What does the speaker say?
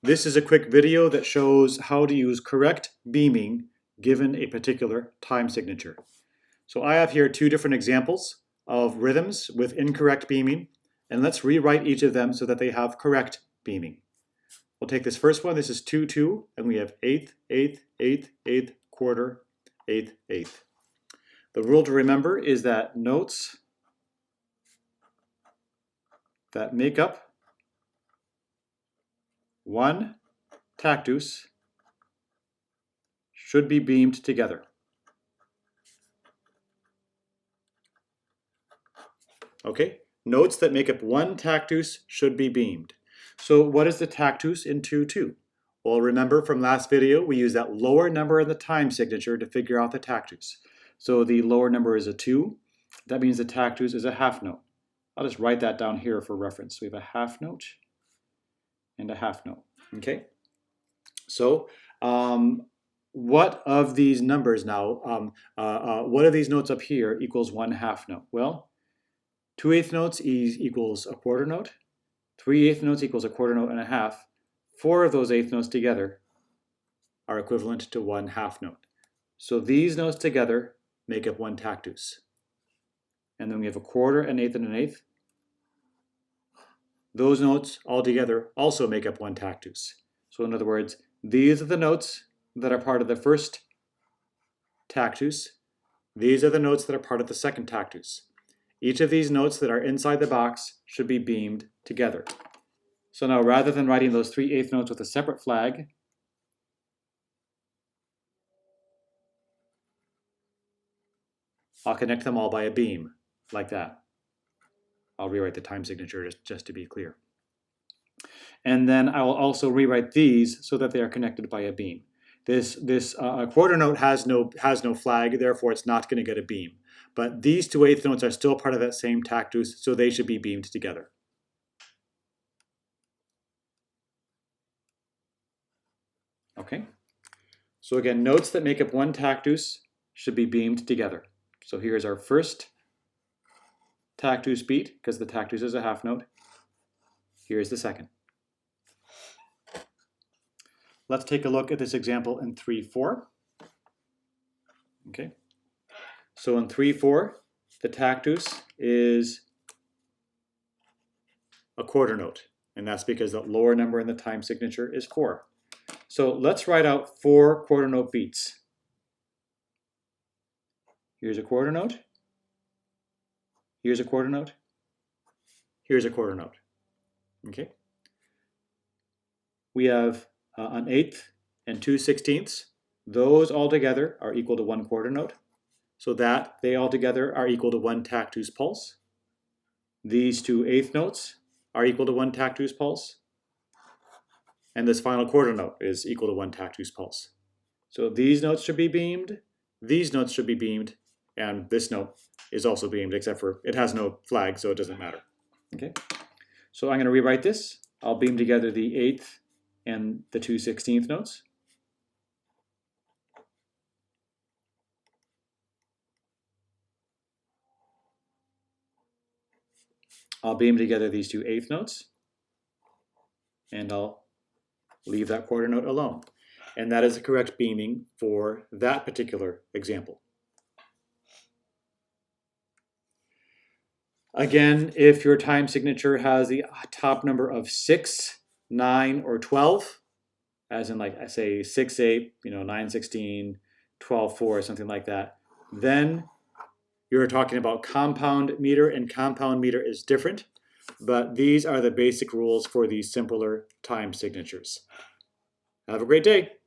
This is a quick video that shows how to use correct beaming given a particular time signature. So I have here two different examples of rhythms with incorrect beaming, and let's rewrite each of them so that they have correct beaming. We'll take this first one. This is 2-2, and we have eighth, eighth, eighth, eighth, quarter, eighth, eighth. The rule to remember is that notes that make up one tactus should be beamed together. Okay, notes that make up one tactus should be beamed. So what is the tactus in 2-2? Well, remember from last video, we used that lower number in the time signature to figure out the tactus. So the lower number is a 2. That means the tactus is a half note. I'll just write that down here for reference. We have a half note and a half note. Okay, so what of these numbers now, what of these notes up here equals one half note? Well, 2/8 notes equals a quarter note, 3/8 notes equals a quarter note and a half. 4 of those eighth notes together are equivalent to one half note. So these notes together make up one tactus. And then we have a quarter, an eighth, and an eighth. Those notes all together also make up one tactus. So in other words, these are the notes that are part of the first tactus. These are the notes that are part of the second tactus. Each of these notes that are inside the box should be beamed together. So now rather than writing those 3/8 notes with a separate flag, I'll connect them all by a beam, like that. I'll rewrite the time signature just to be clear. And then I will also rewrite these so that they are connected by a beam. This quarter note has no flag, therefore it's not going to get a beam. But these 2/8 notes are still part of that same tactus, so they should be beamed together. Okay, so again, notes that make up one tactus should be beamed together. So here's our first tactus beat, because the tactus is a half note. Here's the second. Let's take a look at this example in 3/4. Okay, so in 3/4, the tactus is a quarter note, and that's because the lower number in the time signature is 4. So let's write out 4 quarter note beats. Here's a quarter note. Here's a quarter note. Here's a quarter note. Okay. We have an eighth and 2/16. Those all together are equal to one quarter note. So that they all together are equal to one tactus pulse. These 2/8 notes are equal to one tactus pulse. And this final quarter note is equal to one tactus pulse. So these notes should be beamed, these notes should be beamed, and this note is also beamed, except for it has no flag, so it doesn't matter. Okay, so I'm going to rewrite this. I'll beam together the 8th and the 2/16 notes. I'll beam together these 2/8 notes, and I'll leave that quarter note alone. And that is the correct beaming for that particular example. Again, if your time signature has the top number of 6, 9, or 12, as in like I say 6/8, 9/16, 12/4, something like that, then you're talking about compound meter, and compound meter is different. But these are the basic rules for these simpler time signatures. Have a great day.